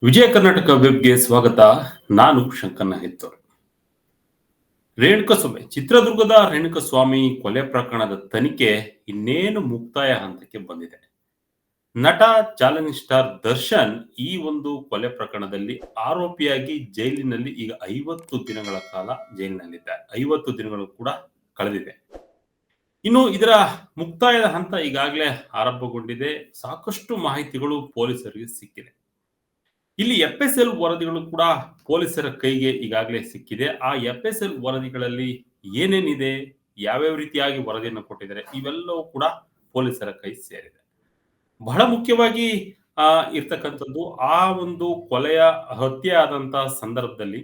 ವಿಜಯ ಕರ್ನಾಟಕ ವೆಬ್ಗೆ ಸ್ವಾಗತ. ನಾನು ಶಂಕರ್ ಹೆತ್ತೂರ್. ರೇಣುಕಸ್ವಾಮಿ ಚಿತ್ರದುರ್ಗದ ರೇಣುಕಸ್ವಾಮಿ ಕೊಲೆ ಪ್ರಕರಣದ ತನಿಖೆ ಇನ್ನೇನು ಮುಕ್ತಾಯ ಹಂತಕ್ಕೆ ಬಂದಿದೆ. ನಟ ಚಾಲೆಂಜಿಂಗ್ ಸ್ಟಾರ್ ದರ್ಶನ್ ಈ ಒಂದು ಕೊಲೆ ಪ್ರಕರಣದಲ್ಲಿ ಆರೋಪಿಯಾಗಿ ಜೈಲಿನಲ್ಲಿ ಈಗ 50 ದಿನಗಳ ಕಾಲ ಜೈಲಿನಲ್ಲಿದ್ದಾರೆ. 50 ದಿನಗಳು ಕೂಡ ಕಳೆದಿದೆ. ಇನ್ನು ಇದರ ಮುಕ್ತಾಯದ ಹಂತ ಈಗಾಗಲೇ ಆರಂಭಗೊಂಡಿದೆ. ಸಾಕಷ್ಟು ಮಾಹಿತಿಗಳು ಪೊಲೀಸರಿಗೆ ಸಿಕ್ಕಿದೆ. ಇಲ್ಲಿ ಎಫ್ಎಸ್ಎಲ್ ವರದಿಗಳು ಕೂಡ ಪೊಲೀಸರ ಕೈಗೆ ಈಗಾಗಲೇ ಸಿಕ್ಕಿದೆ. ಆ ಎಫ್ಎಸ್ಎಲ್ ವರದಿಗಳಲ್ಲಿ ಏನೇನಿದೆ, ಯಾವ್ಯಾವ ರೀತಿಯಾಗಿ ವರದಿಯನ್ನು ಕೊಟ್ಟಿದ್ದಾರೆ, ಇವೆಲ್ಲವೂ ಕೂಡ ಪೊಲೀಸರ ಕೈ ಸೇರಿದೆ. ಬಹಳ ಮುಖ್ಯವಾಗಿ ಇರ್ತಕ್ಕಂಥದ್ದು ಆ ಒಂದು ಕೊಲೆಯ ಹತ್ಯೆ ಆದಂತಹ ಸಂದರ್ಭದಲ್ಲಿ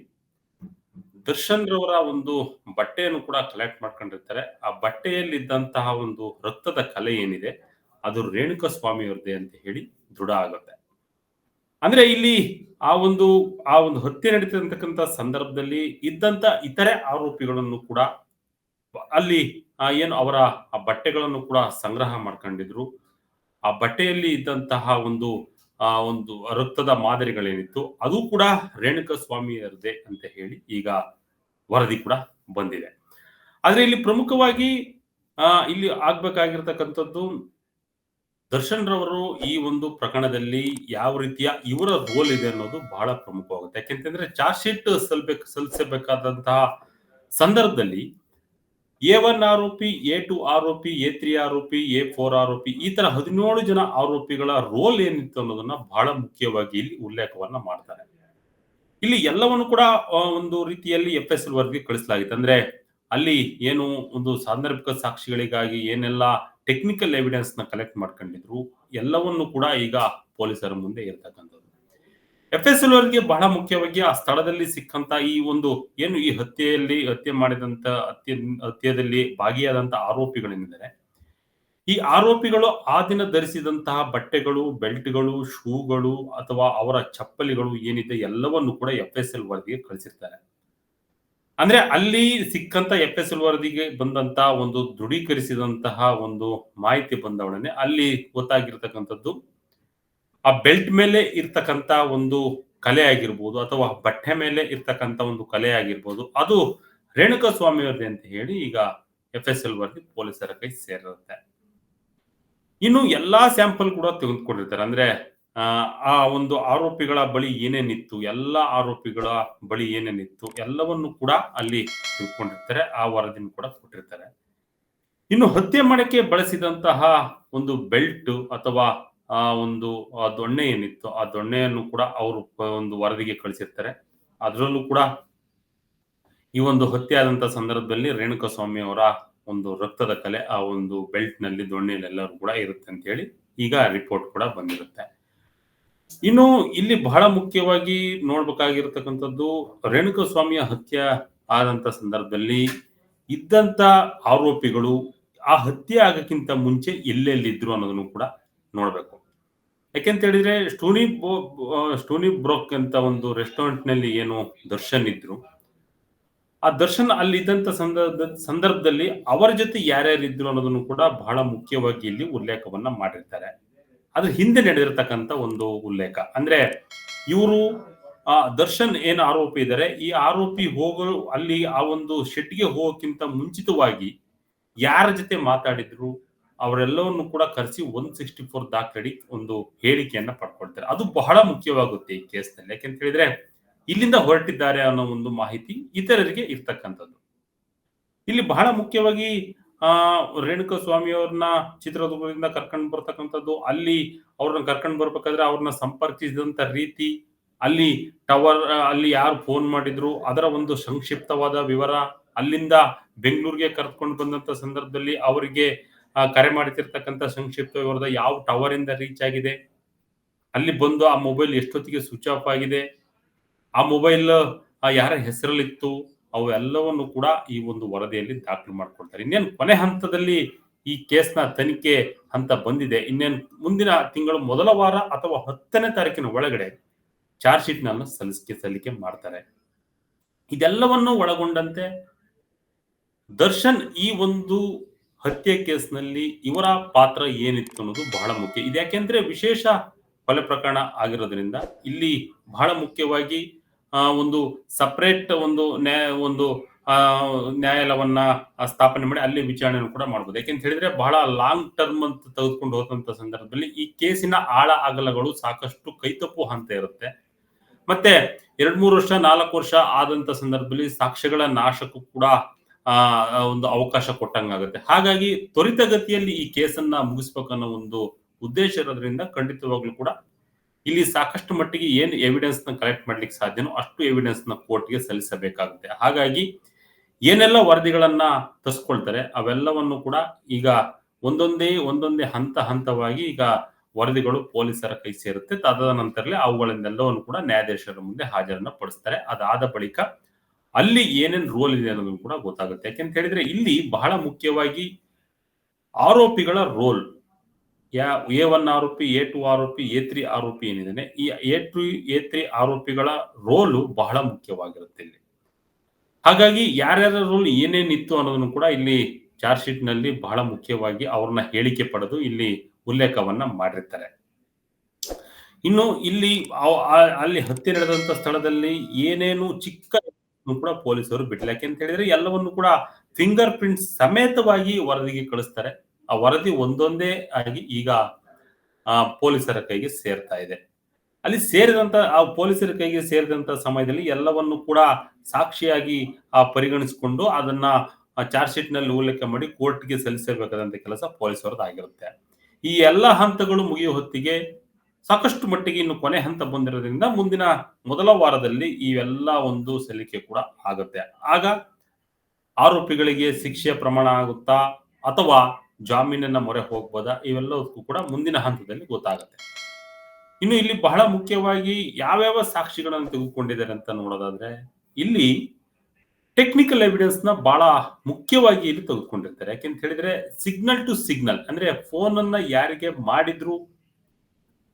ದರ್ಶನ್ ರವರ ಒಂದು ಬಟ್ಟೆಯನ್ನು ಕೂಡ ಕಲೆಕ್ಟ್ ಮಾಡ್ಕೊಂಡಿರ್ತಾರೆ. ಆ ಬಟ್ಟೆಯಲ್ಲಿದ್ದಂತಹ ಒಂದು ರಕ್ತದ ಕಲೆ ಏನಿದೆ ಅದು ರೇಣುಕಸ್ವಾಮಿ ಅವ್ರದ್ದೇ ಅಂತ ಹೇಳಿ ದೃಢ ಆಗುತ್ತೆ. ಅಂದ್ರೆ ಇಲ್ಲಿ ಆ ಒಂದು ಹತ್ಯೆ ನಡೀತಿರ್ತಕ್ಕಂಥ ಸಂದರ್ಭದಲ್ಲಿ ಇದ್ದಂತ ಇತರೆ ಆರೋಪಿಗಳನ್ನು ಕೂಡ ಅಲ್ಲಿ ಏನು ಅವರ ಆ ಬಟ್ಟೆಗಳನ್ನು ಕೂಡ ಸಂಗ್ರಹ ಮಾಡ್ಕೊಂಡಿದ್ರು. ಆ ಬಟ್ಟೆಯಲ್ಲಿ ಇದ್ದಂತಹ ಒಂದು ರಕ್ತದ ಮಾದರಿಗಳೇನಿತ್ತು ಅದು ಕೂಡ ರೇಣುಕಸ್ವಾಮಿಯರದೇ ಅಂತ ಹೇಳಿ ಈಗ ವರದಿ ಕೂಡ ಬಂದಿದೆ. ಆದ್ರೆ ಇಲ್ಲಿ ಪ್ರಮುಖವಾಗಿ ಇಲ್ಲಿ ಆಗ್ಬೇಕಾಗಿರ್ತಕ್ಕಂಥದ್ದು ದರ್ಶನ್ ರವರು ಈ ಒಂದು ಪ್ರಕರಣದಲ್ಲಿ ಯಾವ ರೀತಿಯ ಇವರ ರೋಲ್ ಇದೆ ಅನ್ನೋದು ಬಹಳ ಪ್ರಮುಖವಾಗುತ್ತೆ. ಯಾಕೆಂತಂದ್ರೆ ಚಾರ್ಜ್ ಶೀಟ್ ಸಲ್ಲಿಸಬೇಕಾದಂತಹ ಸಂದರ್ಭದಲ್ಲಿ A1 ಆರೋಪಿ, A2 ಆರೋಪಿ, A3 ಆರೋಪಿ, A4 ಆರೋಪಿ ಈ ತರ 17 ಜನ ಆರೋಪಿಗಳ ರೋಲ್ ಏನಿತ್ತು ಅನ್ನೋದನ್ನ ಬಹಳ ಮುಖ್ಯವಾಗಿ ಇಲ್ಲಿ ಉಲ್ಲೇಖವನ್ನ ಮಾಡ್ತಾರೆ. ಇಲ್ಲಿ ಎಲ್ಲವನ್ನು ಕೂಡ ಒಂದು ರೀತಿಯಲ್ಲಿ ಎಫ್ಎಸ್ಎಲ್ ವರದಿಗೆ ಕಳಿಸಲಾಗಿತ್ತು. ಅಂದ್ರೆ ಅಲ್ಲಿ ಏನು ಒಂದು ಸಾಂದರ್ಭಿಕ ಸಾಕ್ಷಿಗಳಿಗಾಗಿ ಏನೆಲ್ಲ ಟೆಕ್ನಿಕಲ್ ಎವಿಡೆನ್ಸ್ ನ ಕಲೆಕ್ಟ್ ಮಾಡ್ಕೊಂಡಿದ್ರು ಎಲ್ಲವನ್ನು ಕೂಡ ಈಗ ಪೊಲೀಸರ ಮುಂದೆ ಇರ್ತಕ್ಕಂಥದ್ದು. ಎಫ್ಎಸ್ಎಲ್ ವರದಿಗೆ ಬಹಳ ಮುಖ್ಯವಾಗಿ ಆ ಸ್ಥಳದಲ್ಲಿ ಸಿಕ್ಕಂತ ಈ ಹತ್ಯೆ ಮಾಡಿದಂತ ಹತ್ಯೆಯಲ್ಲಿ ಭಾಗಿಯಾದಂತ ಆರೋಪಿಗಳೇನಿದ್ದಾರೆ, ಈ ಆರೋಪಿಗಳು ಆ ದಿನ ಧರಿಸಿದಂತಹ ಬಟ್ಟೆಗಳು, ಬೆಲ್ಟ್ಗಳು, ಶೂಗಳು ಅಥವಾ ಅವರ ಚಪ್ಪಲಿಗಳು ಏನಿದೆ ಎಲ್ಲವನ್ನು ಕೂಡ ಎಫ್ಎಸ್ಎಲ್ ವರದಿಗೆ ಕಳಿಸಿರ್ತಾರೆ. ಅಂದ್ರೆ ಅಲ್ಲಿ ಸಿಕ್ಕಂತ ಎಫ್ಎಸ್ಎಲ್ ವರದಿಗೆ ಬಂದಂತ ಒಂದು ದೃಢೀಕರಿಸಿದಂತಹ ಒಂದು ಮಾಹಿತಿ ಬಂದವಳನೆ ಅಲ್ಲಿ ಗೊತ್ತಾಗಿರ್ತಕ್ಕಂಥದ್ದು ಆ ಬೆಲ್ಟ್ ಮೇಲೆ ಇರ್ತಕ್ಕಂತ ಒಂದು ಕಲೆ ಆಗಿರ್ಬೋದು ಅಥವಾ ಬಟ್ಟೆ ಮೇಲೆ ಇರ್ತಕ್ಕಂತ ಒಂದು ಕಲೆ ಆಗಿರ್ಬೋದು ಅದು ರೇಣುಕಸ್ವಾಮಿ ಅವ್ರದ್ದೇ ಅಂತ ಹೇಳಿ ಈಗ ಎಫ್ಎಸ್ಎಲ್ ವರದಿ ಪೊಲೀಸರ ಕೈ ಸೇರಿರುತ್ತೆ. ಇನ್ನು ಎಲ್ಲಾ ಸ್ಯಾಂಪಲ್ ಕೂಡ ತೆಗೆದುಕೊಂಡಿರ್ತಾರೆ. ಅಂದ್ರೆ ಆ ಒಂದು ಆರೋಪಿಗಳ ಬಳಿ ಏನೇನಿತ್ತು, ಎಲ್ಲಾ ಆರೋಪಿಗಳ ಬಳಿ ಏನೇನಿತ್ತು ಎಲ್ಲವನ್ನು ಕೂಡ ಅಲ್ಲಿ ತಿಳ್ಕೊಂಡಿರ್ತಾರೆ. ಆ ವರದಿಯನ್ನು ಕೂಡ ಕೊಟ್ಟಿರ್ತಾರೆ. ಇನ್ನು ಹತ್ಯೆ ಮಾಡಕ್ಕೆ ಬಳಸಿದಂತಹ ಒಂದು ಬೆಲ್ಟ್ ಅಥವಾ ದೊಣ್ಣೆ ಏನಿತ್ತು ಆ ದೊಣ್ಣೆಯನ್ನು ಕೂಡ ಅವರು ಒಂದು ವರದಿಗೆ ಕಳಿಸಿರ್ತಾರೆ. ಅದರಲ್ಲೂ ಕೂಡ ಈ ಒಂದು ಹತ್ಯೆ ಆದಂತ ಸಂದರ್ಭದಲ್ಲಿ ರೇಣುಕಸ್ವಾಮಿ ಅವರ ಒಂದು ರಕ್ತದ ಕಲೆ ಆ ಒಂದು ಬೆಲ್ಟ್ ನಲ್ಲಿ ದೊಣ್ಣೆಯಲ್ಲಿ ಎಲ್ಲರೂ ಕೂಡ ಇರುತ್ತೆ ಅಂತ ಹೇಳಿ ಈಗ ರಿಪೋರ್ಟ್ ಕೂಡ ಬಂದಿರುತ್ತೆ. ಇನ್ನು ಇಲ್ಲಿ ಬಹಳ ಮುಖ್ಯವಾಗಿ ನೋಡ್ಬೇಕಾಗಿರ್ತಕ್ಕಂಥದ್ದು ರೇಣುಕಸ್ವಾಮಿಯ ಹತ್ಯೆ ಆದಂತ ಸಂದರ್ಭದಲ್ಲಿ ಇದ್ದಂತ ಆರೋಪಿಗಳು ಆ ಹತ್ಯೆ ಆಗಕ್ಕಿಂತ ಮುಂಚೆ ಎಲ್ಲೆಲ್ಲಿದ್ರು ಅನ್ನೋದನ್ನು ಕೂಡ ನೋಡ್ಬೇಕು. ಯಾಕೆಂತ ಹೇಳಿದ್ರೆ ಸ್ಟೋನಿ ಬ್ರೋಕ್ ಅಂತ ಒಂದು ರೆಸ್ಟೋರೆಂಟ್ ನಲ್ಲಿ ಏನು ದರ್ಶನ್ ಇದ್ರು, ಆ ದರ್ಶನ್ ಅಲ್ಲಿ ಇದ್ದಂತ ಸಂದರ್ಭದಲ್ಲಿ ಅವರ ಜೊತೆ ಯಾರ್ಯಾರು ಇದ್ರು ಅನ್ನೋದನ್ನು ಕೂಡ ಬಹಳ ಮುಖ್ಯವಾಗಿ ಇಲ್ಲಿ ಉಲ್ಲೇಖವನ್ನ ಮಾಡಿರ್ತಾರೆ. ಅದ್ರ ಹಿಂದೆ ನಡೆದಿರ್ತಕ್ಕಂಥ ಒಂದು ಉಲ್ಲೇಖ ಅಂದ್ರೆ ಇವರು ದರ್ಶನ್ ಏನು ಆರೋಪಿ ಇದ್ದಾರೆ, ಈ ಆರೋಪಿ ಅಲ್ಲಿ ಆ ಒಂದು ಶೆಡ್ಗೆ ಹೋಗೋಕ್ಕಿಂತ ಮುಂಚಿತವಾಗಿ ಯಾರ ಜೊತೆ ಮಾತಾಡಿದ್ರು ಅವರೆಲ್ಲವನ್ನು ಕೂಡ ಕರೆಸಿ 164 ದಾಖಲಡಿ ಒಂದು ಹೇಳಿಕೆಯನ್ನ ಪಡ್ಕೊಳ್ತಾರೆ. ಅದು ಬಹಳ ಮುಖ್ಯವಾಗುತ್ತೆ ಈ ಕೇಸ್ನಲ್ಲಿ. ಯಾಕೆಂತ ಹೇಳಿದ್ರೆ ಇಲ್ಲಿಂದ ಹೊರಟಿದ್ದಾರೆ ಅನ್ನೋ ಒಂದು ಮಾಹಿತಿ ಇತರರಿಗೆ ಇರ್ತಕ್ಕಂಥದ್ದು. ಇಲ್ಲಿ ಬಹಳ ಮುಖ್ಯವಾಗಿ ರೇಣುಕಸ್ವಾಮಿ ಅವ್ರನ್ನ ಚಿತ್ರದುರ್ಗದಿಂದ ಕರ್ಕೊಂಡು ಬರ್ತಕ್ಕಂಥದ್ದು, ಅಲ್ಲಿ ಅವ್ರನ್ನ ಕರ್ಕೊಂಡು ಬರ್ಬೇಕಾದ್ರೆ ಅವ್ರನ್ನ ಸಂಪರ್ಕಿಸಿದಂತ ರೀತಿ, ಅಲ್ಲಿ ಅಲ್ಲಿ ಯಾರು ಫೋನ್ ಮಾಡಿದ್ರು ಅದರ ಒಂದು ಸಂಕ್ಷಿಪ್ತವಾದ ವಿವರ, ಅಲ್ಲಿಂದ ಬೆಂಗಳೂರಿಗೆ ಕರ್ಕೊಂಡು ಬಂದಂತ ಸಂದರ್ಭದಲ್ಲಿ ಅವರಿಗೆ ಕರೆ ಮಾಡ್ತಿರ್ತಕ್ಕಂಥ ಸಂಕ್ಷಿಪ್ತ ವಿವರದ ಯಾವ ಟವರ್ ಇಂದ ರೀಚ್ ಆಗಿದೆ, ಅಲ್ಲಿ ಬಂದು ಆ ಮೊಬೈಲ್ ಎಷ್ಟೊತ್ತಿಗೆ ಸ್ವಿಚ್ ಆಫ್ ಆಗಿದೆ, ಆ ಮೊಬೈಲ್ ಯಾರ ಹೆಸರಲ್ಲಿತ್ತು, ಅವೆಲ್ಲವನ್ನು ಕೂಡ ಈ ಒಂದು ವರದಿಯಲ್ಲಿ ದಾಖಲು ಮಾಡ್ಕೊಳ್ತಾರೆ. ಇನ್ನೇನು ಕೊನೆ ಹಂತದಲ್ಲಿ ಈ ಕೇಸ್ನ ತನಿಖೆ ಹಂತ ಬಂದಿದೆ. ಇನ್ನೇನು ಮುಂದಿನ ತಿಂಗಳು ಮೊದಲ ವಾರ ಅಥವಾ 10ನೇ ತಾರೀಕಿನ ಒಳಗಡೆ ಚಾರ್ಜ್ ಶೀಟ್ ನ ಸಲ್ಲಿಕೆ ಮಾಡ್ತಾರೆ. ಇದೆಲ್ಲವನ್ನು ಒಳಗೊಂಡಂತೆ ದರ್ಶನ್ ಈ ಒಂದು ಹತ್ಯೆ ಕೇಸ್ನಲ್ಲಿ ಇವರ ಪಾತ್ರ ಏನಿತ್ತು ಅನ್ನೋದು ಬಹಳ ಮುಖ್ಯ. ಇದ್ಯಾಕೆಂದ್ರೆ ವಿಶೇಷ ಕೊಲೆ ಪ್ರಕರಣ ಆಗಿರೋದ್ರಿಂದ ಇಲ್ಲಿ ಬಹಳ ಮುಖ್ಯವಾಗಿ ಒಂದು ಸಪರೇಟ್ ಒಂದು ಆ, ನ್ಯಾಯಾಲಯವನ್ನ ಸ್ಥಾಪನೆ ಮಾಡಿ ಅಲ್ಲಿ ವಿಚಾರಣೆಯನ್ನು ಕೂಡ ಮಾಡಬಹುದು. ಯಾಕೆಂತ ಹೇಳಿದ್ರೆ ಬಹಳ ಲಾಂಗ್ ಟರ್ಮ್ ಅಂತ ತೆಗೆದುಕೊಂಡು ಹೋದಂತ ಸಂದರ್ಭದಲ್ಲಿ ಈ ಕೇಸಿನ ಆಳ ಅಗಲಗಳು ಸಾಕಷ್ಟು ಕೈತಪ್ಪು ಹಂತ ಇರುತ್ತೆ. ಮತ್ತೆ 2-3 ವರ್ಷ 4 ವರ್ಷ ಆದಂತ ಸಂದರ್ಭದಲ್ಲಿ ಸಾಕ್ಷ್ಯಗಳ ನಾಶಕ್ಕೂ ಕೂಡ ಆ ಒಂದು ಅವಕಾಶ ಕೊಟ್ಟಂಗಾಗುತ್ತೆ. ಹಾಗಾಗಿ ತ್ವರಿತಗತಿಯಲ್ಲಿ ಈ ಕೇಸನ್ನ ಮುಗಿಸ್ಬೇಕನ್ನೋ ಒಂದು ಉದ್ದೇಶ ಇರೋದ್ರಿಂದ ಖಂಡಿತವಾಗ್ಲೂ ಕೂಡ ಇಲ್ಲಿ ಸಾಕಷ್ಟು ಮಟ್ಟಿಗೆ ಏನು ಎವಿಡೆನ್ಸ್ ನ ಕಲೆಕ್ಟ್ ಮಾಡ್ಲಿಕ್ಕೆ ಸಾಧ್ಯನೋ ಅಷ್ಟು ಎವಿಡೆನ್ಸ್ ನ ಕೋರ್ಟ್ಗೆ ಸಲ್ಲಿಸಬೇಕಾಗುತ್ತೆ. ಹಾಗಾಗಿ ಏನೆಲ್ಲ ವರದಿಗಳನ್ನ ತರಿಸ್ಕೊಳ್ತಾರೆ ಅವೆಲ್ಲವನ್ನು ಕೂಡ ಈಗ ಒಂದೊಂದೇ ಹಂತವಾಗಿ ಈಗ ವರದಿಗಳು ಪೊಲೀಸರ ಕೈ ಸೇರುತ್ತೆ. ತದ ನಂತರಲೇ ಅವುಗಳನ್ನೆಲ್ಲವನ್ನು ಕೂಡ ನ್ಯಾಯಾಧೀಶರ ಮುಂದೆ ಹಾಜರನ್ನ ಪಡಿಸ್ತಾರೆ. ಅದಾದ ಬಳಿಕ ಅಲ್ಲಿ ಏನೇನ್ ರೋಲ್ ಇದೆ ಅನ್ನೋದನ್ನು ಕೂಡ ಗೊತ್ತಾಗುತ್ತೆ. ಯಾಕೆಂತ ಹೇಳಿದ್ರೆ ಇಲ್ಲಿ ಬಹಳ ಮುಖ್ಯವಾಗಿ ಆರೋಪಿಗಳ ರೋಲ್ A1 ಆರೋಪಿ, A2 ಆರೋಪಿ, A3 ಆರೋಪಿ ಏನಿದೆ ಈ A2 A3 ಆರೋಪಿಗಳ ರೋಲು ಬಹಳ ಮುಖ್ಯವಾಗಿರುತ್ತೆ ಇಲ್ಲಿ. ಹಾಗಾಗಿ ಯಾರ್ಯಾರ ರೋಲ್ ಏನೇನಿತ್ತು ಅನ್ನೋದನ್ನು ಕೂಡ ಇಲ್ಲಿ ಚಾರ್ಜ್ ಶೀಟ್ ನಲ್ಲಿ ಬಹಳ ಮುಖ್ಯವಾಗಿ ಅವ್ರನ್ನ ಹೇಳಿಕೆ ಪಡೆದು ಇಲ್ಲಿ ಉಲ್ಲೇಖವನ್ನ ಮಾಡಿರ್ತಾರೆ. ಇನ್ನು ಇಲ್ಲಿ ಅಲ್ಲಿ ಹತ್ಯೆ ನಡೆದಂತ ಸ್ಥಳದಲ್ಲಿ ಏನೇನು ಚಿಕ್ಕ ಕೂಡ ಪೊಲೀಸರು ಬಿಟ್ಟಿಲ್ಲ. ಯಾಕೆಂತ ಹೇಳಿದ್ರೆ ಎಲ್ಲವನ್ನು ಕೂಡ ಫಿಂಗರ್ ಪ್ರಿಂಟ್ಸ್ ಸಮೇತವಾಗಿ ವರದಿಗೆ ಕಳಿಸ್ತಾರೆ. ಆ ವರದಿ ಒಂದೊಂದೇ ಆಗಿ ಈಗ ಪೊಲೀಸರ ಕೈಗೆ ಸೇರ್ತಾ ಇದೆ. ಅಲ್ಲಿ ಸೇರಿದಂತ ಆ ಪೊಲೀಸರ ಕೈಗೆ ಸೇರಿದಂತ ಸಮಯದಲ್ಲಿ ಎಲ್ಲವನ್ನು ಕೂಡ ಸಾಕ್ಷಿಯಾಗಿ ಪರಿಗಣಿಸಿಕೊಂಡು ಅದನ್ನ ಚಾರ್ಜ್ ಶೀಟ್ ನಲ್ಲಿ ಉಲ್ಲೇಖ ಮಾಡಿ ಕೋರ್ಟ್ಗೆ ಸಲ್ಲಿಸಬೇಕಾದಂತ ಕೆಲಸ ಪೊಲೀಸರದಾಗಿರುತ್ತೆ. ಈ ಎಲ್ಲ ಹಂತಗಳು ಮುಗಿಯುವ ಹೊತ್ತಿಗೆ ಸಾಕಷ್ಟು ಮಟ್ಟಿಗೆ ಇನ್ನು ಕೊನೆ ಹಂತ ಬಂದಿರೋದ್ರಿಂದ ಮುಂದಿನ ಮೊದಲ ವಾರದಲ್ಲಿ ಇವೆಲ್ಲ ಒಂದು ಸಲ್ಲಿಕೆ ಕೂಡ ಆಗುತ್ತೆ. ಆಗ ಆರೋಪಿಗಳಿಗೆ ಶಿಕ್ಷೆಯ ಪ್ರಮಾಣ ಆಗುತ್ತಾ ಅಥವಾ ಜಾಮೀನಿನ ಮೊರೆ ಹೋಗ್ಬೋದಾ ಇವೆಲ್ಲದಕ್ಕೂ ಕೂಡ ಮುಂದಿನ ಹಂತದಲ್ಲಿ ಗೊತ್ತಾಗುತ್ತೆ. ಇನ್ನು ಇಲ್ಲಿ ಬಹಳ ಮುಖ್ಯವಾಗಿ ಯಾವ್ಯಾವ ಸಾಕ್ಷಿಗಳನ್ನು ತೆಗೆದುಕೊಂಡಿದ್ದಾರೆ ಅಂತ ನೋಡೋದಾದ್ರೆ ಇಲ್ಲಿ ಟೆಕ್ನಿಕಲ್ ಎವಿಡೆನ್ಸ್ ನ ಬಹಳ ಮುಖ್ಯವಾಗಿ ಇಲ್ಲಿ ತೆಗೆದುಕೊಂಡಿರ್ತಾರೆ. ಯಾಕೆಂತ ಹೇಳಿದ್ರೆ ಸಿಗ್ನಲ್ ಟು ಸಿಗ್ನಲ್ ಅಂದ್ರೆ ಫೋನ್ ಅನ್ನ ಯಾರಿಗೆ ಮಾಡಿದ್ರು,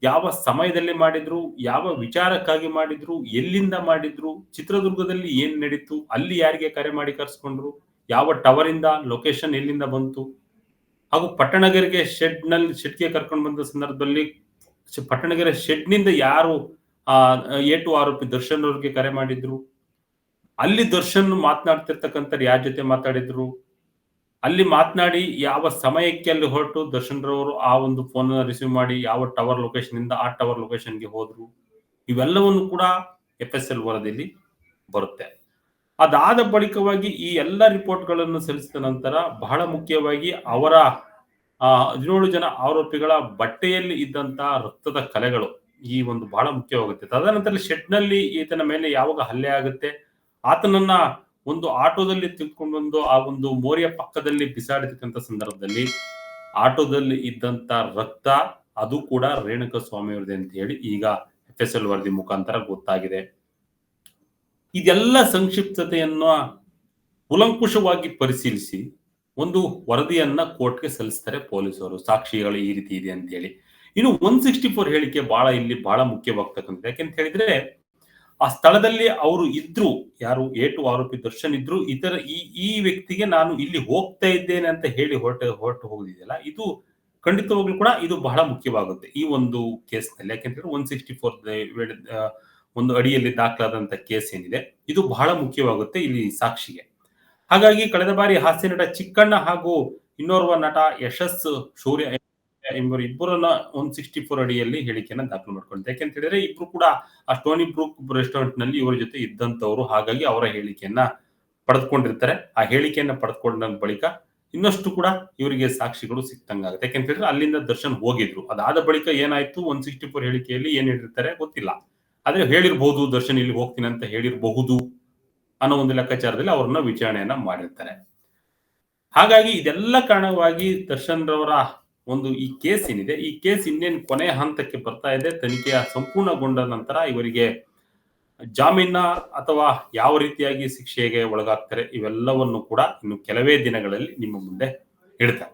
ಯಾವ ಸಮಯದಲ್ಲಿ ಮಾಡಿದ್ರು, ಯಾವ ವಿಚಾರಕ್ಕಾಗಿ ಮಾಡಿದ್ರು, ಎಲ್ಲಿಂದ ಮಾಡಿದ್ರು, ಚಿತ್ರದುರ್ಗದಲ್ಲಿ ಏನ್ ನಡೀತು, ಅಲ್ಲಿ ಯಾರಿಗೆ ಕರೆ ಮಾಡಿ ಕರ್ಸ್ಕೊಂಡ್ರು, ಯಾವ ಟವರ್ ಇಂದ ಲೊಕೇಶನ್ ಎಲ್ಲಿಂದ ಬಂತು, ಹಾಗೂ ಪಟ್ಟಣಗೆರೆಗೆ ಶೆಡ್ಗೆ ಕರ್ಕೊಂಡು ಬಂದ ಸಂದರ್ಭದಲ್ಲಿ ಪಟ್ಟಣಗೆರೆ ಶೆಡ್ ನಿಂದ ಯಾರು A2 ಆರೋಪಿ ದರ್ಶನ್ ಅವ್ರಿಗೆ ಕರೆ ಮಾಡಿದ್ರು, ಅಲ್ಲಿ ದರ್ಶನ್ ಮಾತನಾಡ್ತಿರ್ತಕ್ಕಂಥ ಯಾರ ಜೊತೆ ಮಾತಾಡಿದ್ರು, ಅಲ್ಲಿ ಮಾತನಾಡಿ ಯಾವ ಸಮಯಕ್ಕೆ ಅಲ್ಲಿ ಹೊರಟು ದರ್ಶನ್ ರವರು ಆ ಒಂದು ಫೋನ್ ರಿಸೀವ್ ಮಾಡಿ ಯಾವ ಟವರ್ ಲೊಕೇಶನ್ ಇಂದ ಆ ಟವರ್ ಲೊಕೇಶನ್ಗೆ ಹೋದ್ರು, ಇವೆಲ್ಲವನ್ನು ಕೂಡ FSL ವರದಿಯಲ್ಲಿ ಬರುತ್ತೆ. ಅದಾದ ಬಳಿಕವಾಗಿ ಈ ಎಲ್ಲ ರಿಪೋರ್ಟ್ ಗಳನ್ನು ಸಲ್ಲಿಸಿದ ನಂತರ ಬಹಳ ಮುಖ್ಯವಾಗಿ ಅವರ 17 ಜನ ಆರೋಪಿಗಳ ಬಟ್ಟೆಯಲ್ಲಿ ಇದ್ದಂತ ರಕ್ತದ ಕಲೆಗಳು ಈ ಒಂದು ಬಹಳ ಮುಖ್ಯವಾಗುತ್ತೆ. ತದನಂತರ ಶೆಡ್ ನಲ್ಲಿ ಈತನ ಮೇಲೆ ಯಾವಾಗ ಹಲ್ಲೆ ಆಗುತ್ತೆ, ಆತನನ್ನ ಒಂದು ಆಟೋದಲ್ಲಿ ತೆಗೆದುಕೊಂಡು ಬಂದು ಆ ಒಂದು ಮೋರಿಯ ಪಕ್ಕದಲ್ಲಿ ಬಿಸಾಡಿರ್ತಕ್ಕಂಥ ಸಂದರ್ಭದಲ್ಲಿ ಆಟೋದಲ್ಲಿ ಇದ್ದಂತ ರಕ್ತ ಅದು ಕೂಡ ರೇಣುಕಾ ಸ್ವಾಮಿ ಅವರದೇ ಅಂತ ಹೇಳಿ ಈಗ FSL ವರದಿ ಮುಖಾಂತರ ಗೊತ್ತಾಗಿದೆ. ಇದೆಲ್ಲ ಸಂಕ್ಷಿಪ್ತತೆಯನ್ನ ಕುಲಂಕುಷವಾಗಿ ಪರಿಶೀಲಿಸಿ ಒಂದು ವರದಿಯನ್ನ ಕೋರ್ಟ್ಗೆ ಸಲ್ಲಿಸ್ತಾರೆ ಪೊಲೀಸರು, ಸಾಕ್ಷಿಗಳು ಈ ರೀತಿ ಇದೆ ಅಂತ ಹೇಳಿ. ಇನ್ನು 164 ಹೇಳಿಕೆ ಇಲ್ಲಿ ಬಹಳ ಮುಖ್ಯವಾಗ್ತಕ್ಕಂಥದ್ದು. ಯಾಕೆಂತ ಹೇಳಿದ್ರೆ ಆ ಸ್ಥಳದಲ್ಲಿ ಅವರು ಇದ್ರು, ಯಾರು A2 ಆರೋಪಿ ದರ್ಶನ್ ಇದ್ರು, ಇತರ ಈ ವ್ಯಕ್ತಿಗೆ ನಾನು ಇಲ್ಲಿ ಹೋಗ್ತಾ ಇದ್ದೇನೆ ಅಂತ ಹೇಳಿ ಹೊರಟು ಹೋಗಿದೆಯಲ್ಲ, ಇದು ಖಂಡಿತವಾಗ್ಲೂ ಕೂಡ ಇದು ಬಹಳ ಮುಖ್ಯವಾಗುತ್ತೆ ಈ ಒಂದು ಕೇಸ್ ನಲ್ಲಿ. ಯಾಕೆಂದ್ರೆ 164 ಒಂದು ಅಡಿಯಲ್ಲಿ ದಾಖಲಾದಂತ ಕೇಸ್ ಏನಿದೆ ಇದು ಬಹಳ ಮುಖ್ಯವಾಗುತ್ತೆ ಇಲ್ಲಿ ಸಾಕ್ಷಿಗೆ. ಹಾಗಾಗಿ ಕಳೆದ ಬಾರಿ ಹಾಸ್ಯ ನಟ ಚಿಕ್ಕಣ್ಣ ಹಾಗೂ ಇನ್ನೋರ್ವ ನಟ ಯಶಸ್ ಶೌರ್ಯ ಎಂಬರು ಇಬ್ಬರನ್ನ 164 ಅಡಿಯಲ್ಲಿ ಹೇಳಿಕೆಯನ್ನ ದಾಖಲು ಮಾಡ್ಕೊಂಡಿದೆ. ಯಾಕೆಂತ ಹೇಳಿದ್ರೆ ಇಬ್ರು ಕೂಡ ಆ ಸ್ಟೋನಿ ಬ್ರೂಕ್ ರೆಸ್ಟೋರೆಂಟ್ ನಲ್ಲಿ ಇವರ ಜೊತೆ ಇದ್ದಂತವ್ರು. ಹಾಗಾಗಿ ಅವರ ಹೇಳಿಕೆಯನ್ನ ಪಡೆದುಕೊಂಡಿರ್ತಾರೆ. ಆ ಹೇಳಿಕೆಯನ್ನ ಪಡೆದುಕೊಂಡ ಬಳಿಕ ಇನ್ನಷ್ಟು ಕೂಡ ಇವರಿಗೆ ಸಾಕ್ಷಿಗಳು ಸಿಕ್ತಂಗಾಗುತ್ತೆ. ಯಾಕೆಂತ ಹೇಳಿದ್ರೆ ಅಲ್ಲಿಂದ ದರ್ಶನ್ ಹೋಗಿದ್ರು. ಅದಾದ ಬಳಿಕ ಏನಾಯ್ತು 164 ಹೇಳಿಕೆಯಲ್ಲಿ ಏನ್ ಹೇಳಿರ್ತಾರೆ ಗೊತ್ತಿಲ್ಲ, ಆದ್ರೆ ಹೇಳಿರ್ಬಹುದು ದರ್ಶನ್ ಇಲ್ಲಿ ಹೋಗ್ತೀನಿ ಅಂತ ಹೇಳಿರಬಹುದು ಅನ್ನೋ ಒಂದು ಲೆಕ್ಕಾಚಾರದಲ್ಲಿ ಅವ್ರನ್ನ ವಿಚಾರಣೆಯನ್ನ ಮಾಡಿರ್ತಾರೆ. ಹಾಗಾಗಿ ಇದೆಲ್ಲ ಕಾರಣವಾಗಿ ದರ್ಶನ್ ರವರ ಒಂದು ಈ ಕೇಸ್ ಏನಿದೆ, ಈ ಕೇಸ್ ಇನ್ನೇನು ಕೊನೆಯ ಹಂತಕ್ಕೆ ಬರ್ತಾ ಇದೆ. ತನಿಖೆಯ ಸಂಪೂರ್ಣಗೊಂಡ ನಂತರ ಇವರಿಗೆ ಜಾಮೀನ ಅಥವಾ ಯಾವ ರೀತಿಯಾಗಿ ಶಿಕ್ಷೆಗೆ ಒಳಗಾಗ್ತಾರೆ ಇವೆಲ್ಲವನ್ನು ಕೂಡ ಇನ್ನು ಕೆಲವೇ ದಿನಗಳಲ್ಲಿ ನಿಮ್ಮ ಮುಂದೆ ಇಡ್ತಾರೆ.